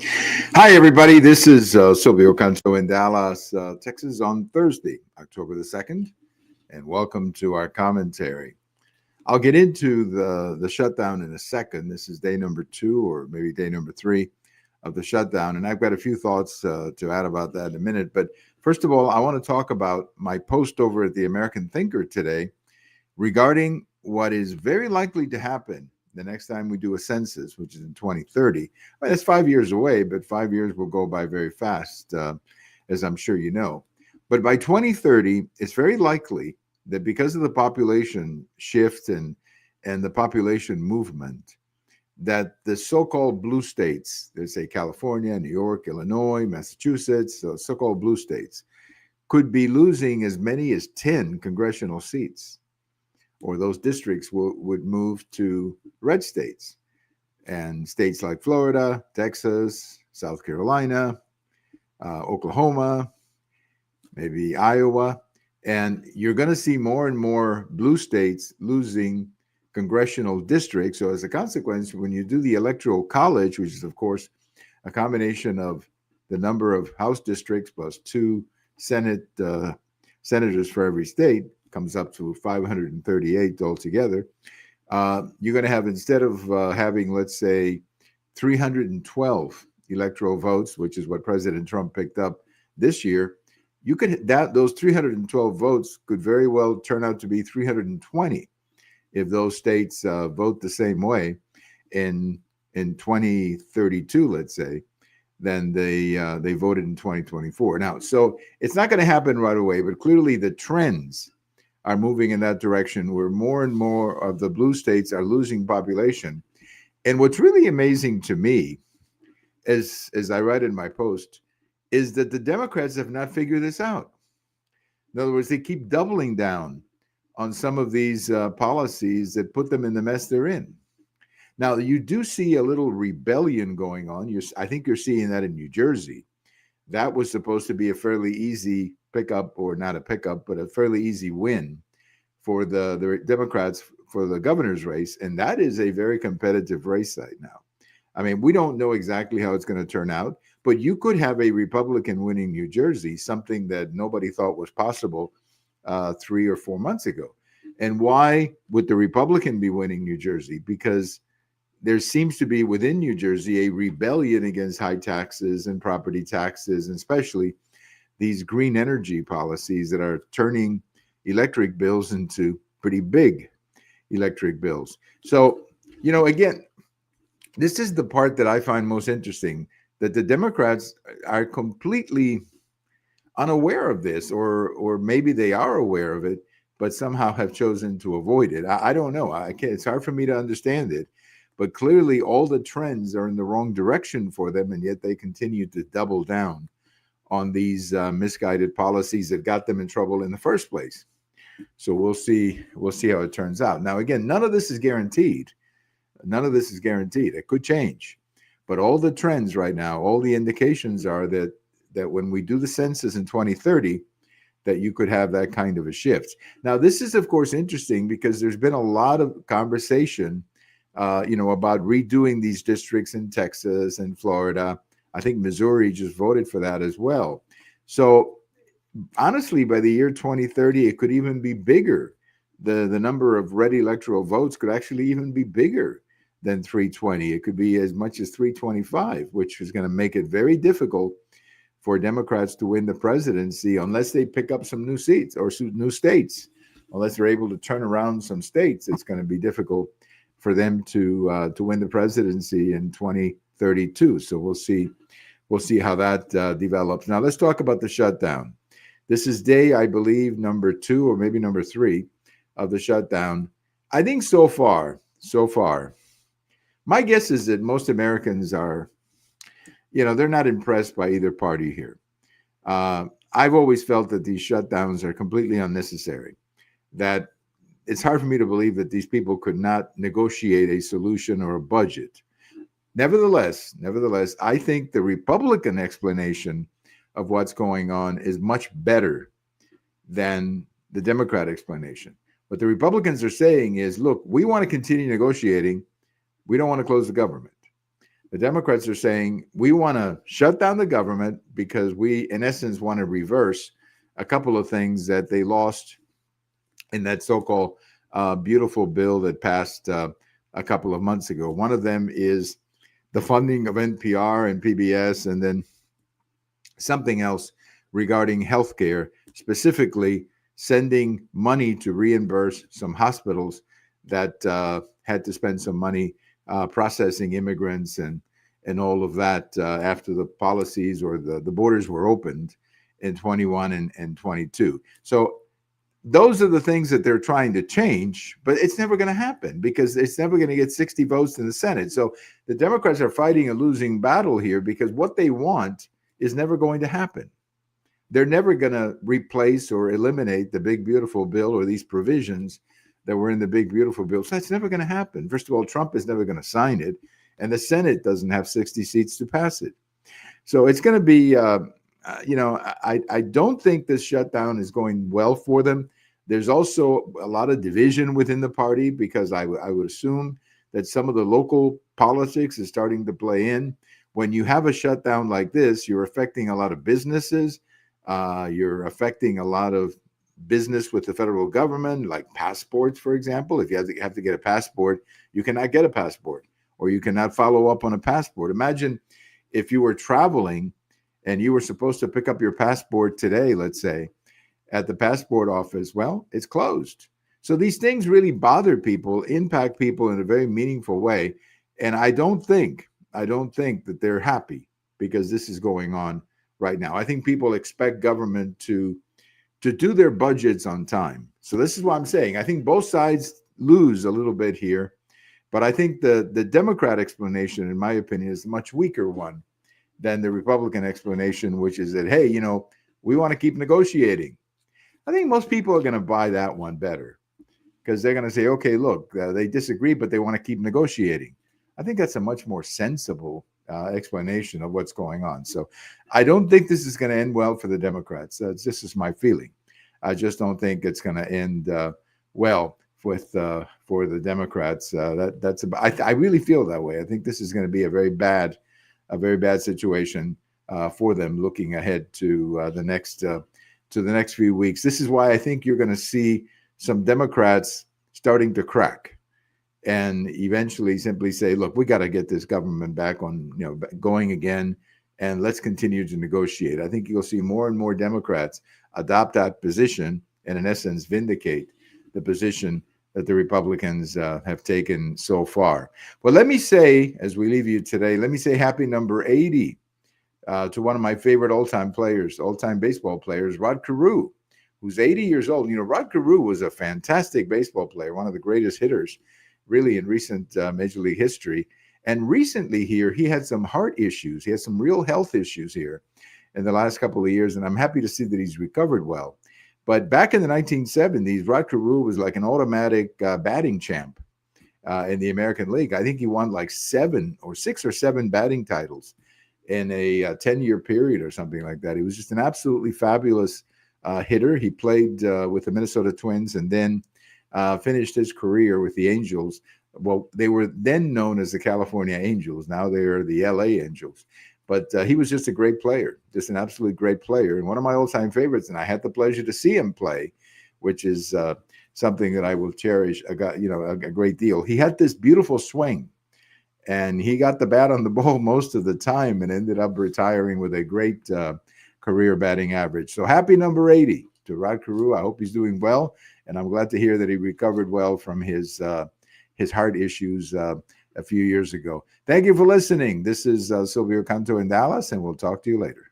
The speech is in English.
Hi, everybody. This is Silvio Canto in Dallas, Texas on Thursday, October the 2nd, and welcome to our commentary. I'll get into the shutdown in a second. This is day number 2 or maybe day number 3 of the shutdown, and I've got a few thoughts to add about that in a minute. But first of all, I want to talk about my post over at the American Thinker today regarding what is very likely to happen the next time we do a census, which is in 2030. Well, that's 5 years away, but 5 years will go by very fast, as I'm sure you know. But by 2030, it's very likely that because of the population shift and the population movement, that the so-called blue states, let's say California, New York, Illinois, Massachusetts, so-called blue states, could be losing as many as 10 congressional seats, or those districts would move to red states. And states like Florida, Texas, South Carolina, Oklahoma, maybe Iowa. And you're going to see more and more blue states losing congressional districts. So as a consequence, when you do the electoral college, which is, of course, a combination of the number of House districts plus 2 senators for every state, comes up to 538 altogether. You're going to have, instead of having, let's say, 312 electoral votes, which is what President Trump picked up this year, you could those 312 votes could very well turn out to be 320 if those states vote the same way in 2032, let's say, than they voted in 2024. Now, so it's not going to happen right away, but clearly the trends are moving in that direction where more and more of the blue states are losing population. And what's really amazing to me, as I write in my post, is that the Democrats have not figured this out. In other words, they keep doubling down on some of these policies that put them in the mess they're in. Now, you do see a little rebellion going on. I think you're seeing that in New Jersey. That was supposed to be a fairly easy pickup, or not a pickup, but a fairly easy win for the Democrats for the governor's race. And that is a very competitive race right now. I mean, we don't know exactly how it's going to turn out, but you could have a Republican winning New Jersey, something that nobody thought was possible 3 or 4 months ago. And why would the Republican be winning New Jersey? Because there seems to be within New Jersey a rebellion against high taxes and property taxes, and especially these green energy policies that are turning electric bills into pretty big electric bills. So, again, this is the part that I find most interesting, that the Democrats are completely unaware of this, or maybe they are aware of it, but somehow have chosen to avoid it. I don't know. It's hard for me to understand it. But clearly, all the trends are in the wrong direction for them, and yet they continue to double down on these misguided policies that got them in trouble in the first place. So we'll see how it turns out. Now, again, none of this is guaranteed. None of this is guaranteed. It could change. But all the trends right now, all the indications are that when we do the census in 2030, that you could have that kind of a shift. Now, this is, of course, interesting because there's been a lot of conversation about redoing these districts in Texas and Florida. I think Missouri just voted for that as well. So honestly, by the year 2030, it could even be bigger. The number of red electoral votes could actually even be bigger than 320. It could be as much as 325, which is going to make it very difficult for Democrats to win the presidency unless they pick up some new seats or new states. Unless they're able to turn around some states, it's going to be difficult for them to win the presidency in 2032. So we'll see how that develops. Now let's talk about the shutdown. This is day, I believe, number 2 or maybe number 3 of the shutdown. I think so far, my guess is that most Americans are, they're not impressed by either party here. I've always felt that these shutdowns are completely unnecessary, that it's hard for me to believe that these people could not negotiate a solution or a budget. Nevertheless, I think the Republican explanation of what's going on is much better than the Democrat explanation. What the Republicans are saying is, look, we want to continue negotiating. We don't want to close the government. The Democrats are saying we want to shut down the government because we, in essence, want to reverse a couple of things that they lost in that so-called beautiful bill that passed a couple of months ago. One of them is the funding of NPR and PBS, and then something else regarding healthcare, specifically sending money to reimburse some hospitals that had to spend some money processing immigrants and all of that after the policies or the borders were opened in 21 and 22. So those are the things that they're trying to change, but it's never going to happen because it's never going to get 60 votes in the Senate. So the Democrats are fighting a losing battle here because what they want is never going to happen. They're never going to replace or eliminate the big, beautiful bill or these provisions that were in the big, beautiful bill. So that's never going to happen. First of all, Trump is never going to sign it, and the Senate doesn't have 60 seats to pass it. So it's going to be, I don't think this shutdown is going well for them. There's also a lot of division within the party because I would assume that some of the local politics is starting to play in. When you have a shutdown like this, you're affecting a lot of businesses. You're affecting a lot of business with the federal government, like passports, for example. If you have to get a passport, you cannot get a passport, or you cannot follow up on a passport. Imagine if you were traveling and you were supposed to pick up your passport today, let's say, at the passport office. Well, it's closed. So these things really bother people, impact people in a very meaningful way. And I don't think that they're happy because this is going on right now. I think people expect government to do their budgets on time. So this is what I'm saying. I think both sides lose a little bit here, but I think the Democrat explanation, in my opinion, is a much weaker one than the Republican explanation, which is that, hey, we want to keep negotiating. I think most people are going to buy that one better because they're going to say, okay, look, they disagree, but they want to keep negotiating. I think that's a much more sensible explanation of what's going on. So I don't think this is going to end well for the Democrats. This is my feeling. I just don't think it's going to end well with for the Democrats. I really feel that way. I think this is going to be a very bad situation for them looking ahead to the next few weeks. This is why I think you're going to see some Democrats starting to crack and eventually simply say, look, we got to get this government back on, going again, and let's continue to negotiate. I think you'll see more and more Democrats adopt that position and in essence vindicate the position that the Republicans have taken so far. Well, let me say, as we leave you today, let me say happy number 80 to one of my favorite all-time baseball players, Rod Carew, who's 80 years old. Rod Carew was a fantastic baseball player, one of the greatest hitters really in recent Major League history. And recently here, he had some heart issues. He had some real health issues here in the last couple of years, and I'm happy to see that he's recovered well. But back in the 1970s, Rod Carew was like an automatic batting champ in the American League. I think he won like 6 or 7 batting titles in a 10-year period or something like that. He was just an absolutely fabulous hitter. He played with the Minnesota Twins and then finished his career with the Angels. Well, they were then known as the California Angels. Now they are the LA Angels. But he was just a great player, just an absolute great player. And one of my all-time favorites, and I had the pleasure to see him play, which is something that I will cherish a great deal. He had this beautiful swing, and he got the bat on the ball most of the time and ended up retiring with a great career batting average. So happy number 80 to Rod Carew. I hope he's doing well, and I'm glad to hear that he recovered well from his heart issues a few years ago. Thank you for listening. This is Silvio Canto in Dallas, and we'll talk to you later.